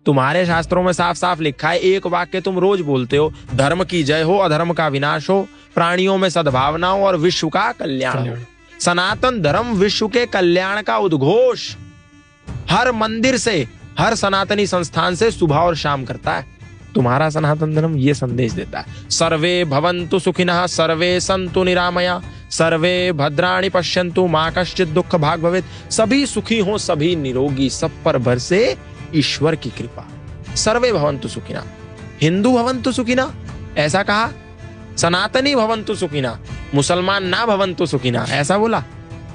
तुम्हारे शास्त्रों में साफ साफ लिखा है, एक वाक्य तुम रोज बोलते हो, धर्म की जय हो, अधर्म का विनाश हो, प्राणियों में सद्भावना हो और विश्व का कल्याण हो। सनातन धर्म विश्व के कल्याण का उद्घोष हर मंदिर से, हर सनातनी संस्थान से सुबह और शाम करता है। तुम्हारा सनातन धर्म ये संदेश देता है, सर्वे भवन्तु सुखिनः, सर्वे सन्तु निरामया, सर्वे भद्राणि पश्यन्तु, मा कश्चित् दुःख भाग् भवेत्। सभी सुखी हो, सभी निरोगी, सब पर बरसे ईश्वर की कृपा। सर्वे भवन्तु सुखिनः, हिंदू भवन्तु सुखिनः ऐसा कहा, सनातनी भवन्तु सुखिनः, मुसलमान ना भवन्तु सुखिनः ऐसा बोला,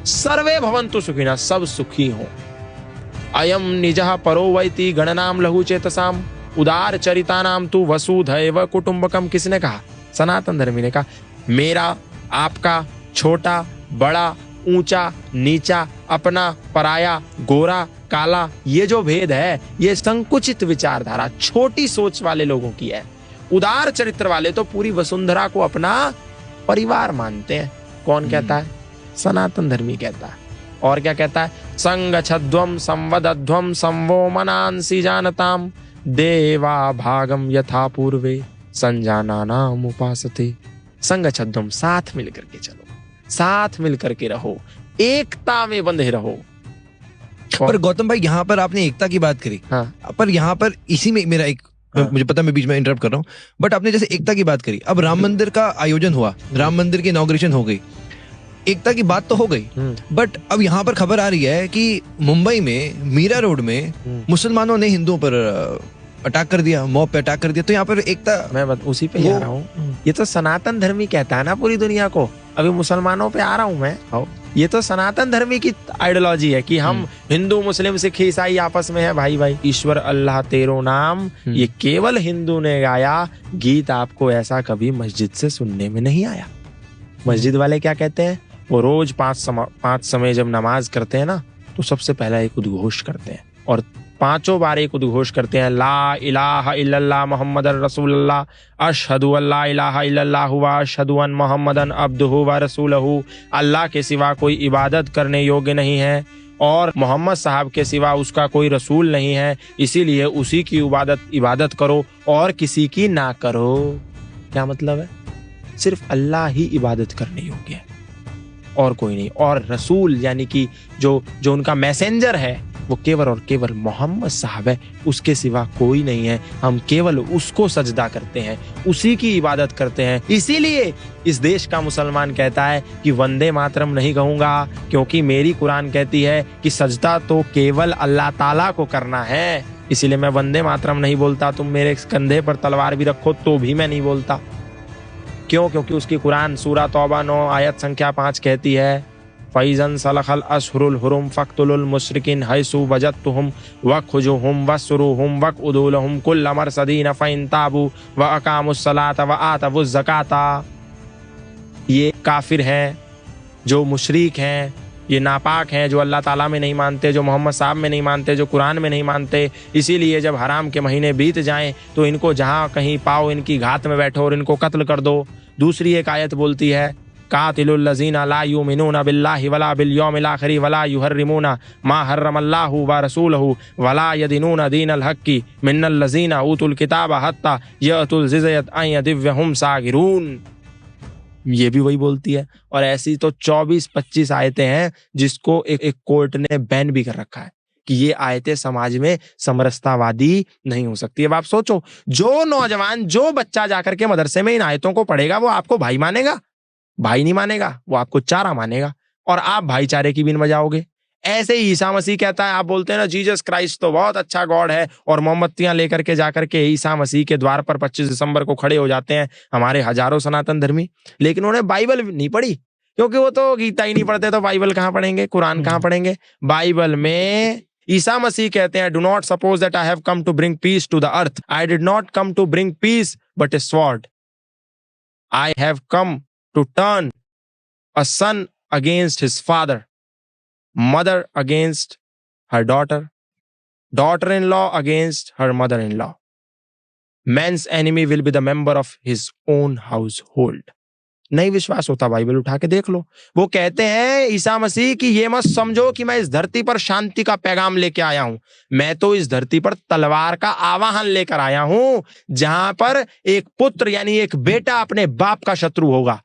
सर्वे भवन्तु सुखिनः, सब सुखी हो। अयम निजः परो वैति गणनाम लघु चेतसाम उदार चरितानाम तु वसुधैव कुटुंबकम। किसने कहा? सनातन धर्मी ने कहा। मेरा, आपका, छोटा, बड़ा, ऊंचा, नीचा, अपना, पराया, गोरा, काला, ये जो भेद है, ये संकुचित विचारधारा, छोटी सोच वाले लोगों की है। उदार चरित्र वाले तो पूरी वसुंधरा को अपना परिवार मानते हैं। कौन कहता है? सनातन धर्मी कहता है। और क्या कहता है? संगच्छध्वम संवदध्वम संवो मनांसि जानताम देवा भागम यथा पूर्वे संजानानाम उपासते। संगच्छध्वम, साथ मिलकर के चलो, साथ मिलकर के रहो, एकता में बंधे रहो। पर गौतम भाई, यहाँ पर आपने एकता की बात करी। हाँ। पर यहाँ पर इसी में मेरा एक, मुझे पता मैं बीच में इंटरप्ट कर रहा हूँ, बट आपने जैसे एकता की बात करी, अब राम मंदिर का आयोजन हुआ, राम मंदिर की इनॉग्रेशन हो गई, एकता की बात तो हो गई, बट अब यहाँ पर खबर आ रही है कि मुंबई में मीरा रोड में मुसलमानों ने हिंदुओं पर अटैक कर दिया, मॉब पे अटैक कर दिया। तो यहाँ पर एकता, मैं उसी पे आ रहा हूँ। ये तो सनातन धर्मी कहता है ना पूरी दुनिया को, अभी मुसलमानों पे आ रहा हूँ मैं। ये तो सनातन धर्मी की आइडियोलॉजी है कि हम हिंदू, मुस्लिम, सिख, ईसाई आपस में है भाई भाई। ईश्वर अल्लाह तेरो नाम, ये केवल हिंदू ने गाया गीत, आपको ऐसा कभी मस्जिद से सुनने में नहीं आया। मस्जिद वाले क्या कहते हैं? वो रोज पांच समय जब नमाज करते हैं ना, तो सबसे पहला एक उद्घोष करते हैं और पांचों बार एक उद्घोष करते हैं, ला इलाहा इल्लल्लाह मुहम्मदुर रसूलुल्लाह, अशहदु अल्ला इलाहा इल्लल्लाह व अशहदु अन मुहम्मदन अब्दुहु व रसूलहु। अल्लाह के सिवा कोई इबादत करने योग्य नहीं है और मोहम्मद साहब के सिवा उसका कोई रसूल नहीं है, इसीलिए उसी की इबादत करो और किसी की ना करो। क्या मतलब है? सिर्फ अल्लाह ही इबादत करने योग्य है और कोई नहीं। और रसूल यानी कि जो उनका मैसेंजर है, वो केवल और केवल मोहम्मद साहब है, उसके सिवा कोई नहीं है। हम केवल उसको सजदा करते हैं, उसी की इबादत करते हैं। इसीलिए इस देश का मुसलमान कहता है कि वंदे मातरम नहीं कहूंगा, क्योंकि मेरी कुरान कहती है कि सजदा तो केवल अल्लाह ताला को करना है। इसीलिए मैं वंदे मातरम नहीं बोलता। तुम मेरे कंधे पर तलवार भी रखो तो भी मैं नहीं बोलता। क्यों? क्योंकि उसकी कुरान सूरा तौबा 9 आयत संख्या 5 कहती है, फैज़न सलखल अशहुरुल हुरुम फक्तुलुल मुशरिकीन हैसु वजदतुहुम वखुजुहुम वसरुहुम वक़उदुलहुम कुल्ल मरसदीन फ़इन ताबू व अक़ामुस सलात व आतवुज़ ज़काता। ये काफिर हैं, जो मुशरिक हैं, ये नापाक हैं, जो अल्लाह ताला में नहीं मानते, जो मोहम्मद साहब में नहीं मानते, जो कुरान में नहीं मानते। इसीलिए जब हराम के महीने बीत जाएं तो इनको जहाँ कहीं पाओ इनकी घात में बैठो और इनको कत्ल कर दो। दूसरी एक आयत बोलती है, कातिलुल लज़ीना ला युमिनूना बिल्लाहि वला बिल यौमिल आखिरि वला युहर्रिमूना मा हर्रमल्लाहु व रसूलहु वला यदीनूना दीनल हक्की मिनल लज़ीना ऊतुल किताबा हत्ता यअतुल जिज़यत अन यदिव हुम सागिरून। ये भी वही बोलती है। और ऐसी तो 24-25 आयतें हैं जिसको एक कोर्ट ने बैन भी कर रखा है कि ये आयतें समाज में समरसतावादी नहीं हो सकती। अब आप सोचो, जो नौजवान, जो बच्चा जाकर के मदरसे में इन आयतों को पढ़ेगा, वो आपको भाई मानेगा? भाई नहीं मानेगा, वो आपको चारा मानेगा और आप भाईचारे की बीन बजाओगे। ऐसे ही ईसा मसीह कहता है, आप बोलते हैं ना जीसस क्राइस्ट तो बहुत अच्छा गॉड है, और मोमबत्तियां लेकर के जाकर के ईसा मसीह के द्वार पर 25 दिसंबर को खड़े हो जाते हैं हमारे हजारों सनातन धर्मी। लेकिन उन्होंने बाइबल नहीं पढ़ी, क्योंकि वो तो गीता ही नहीं पढ़ते, तो बाइबल कहाँ पढ़ेंगे, कुरान कहाँ पढ़ेंगे। बाइबल में ईसा मसीह कहते हैं, do not suppose that I have come to bring peace to the earth, I did not come to bring peace but a sword, I have come to turn a son against his father, mother against her daughter, daughter-in-law against her mother-in-law. Man's enemy will be the member of his own household. नहीं विश्वास होता Bible उठा के देख लो। वो कहते हैं ईसा मसीह कि ये मत समझो कि मैं इस धरती पर शांति का पैगाम लेके आया हूं, मैं तो इस धरती पर तलवार का आवाहन लेकर आया हूं, जहां पर एक पुत्र यानी एक बेटा अपने बाप का शत्रु होगा,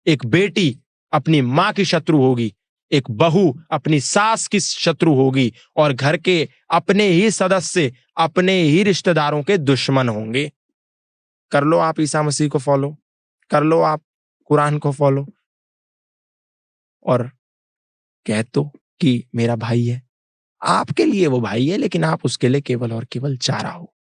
एक बेटी अपनी मां की शत्रु होगी, एक बहू अपनी सास की शत्रु होगी, और घर के अपने ही सदस्य अपने ही रिश्तेदारों के दुश्मन होंगे। कर लो आप ईसा मसीह को फॉलो, कर लो आप कुरान को फॉलो, और कह दो कि मेरा भाई है। आपके लिए वो भाई है, लेकिन आप उसके लिए केवल और केवल चारा हो।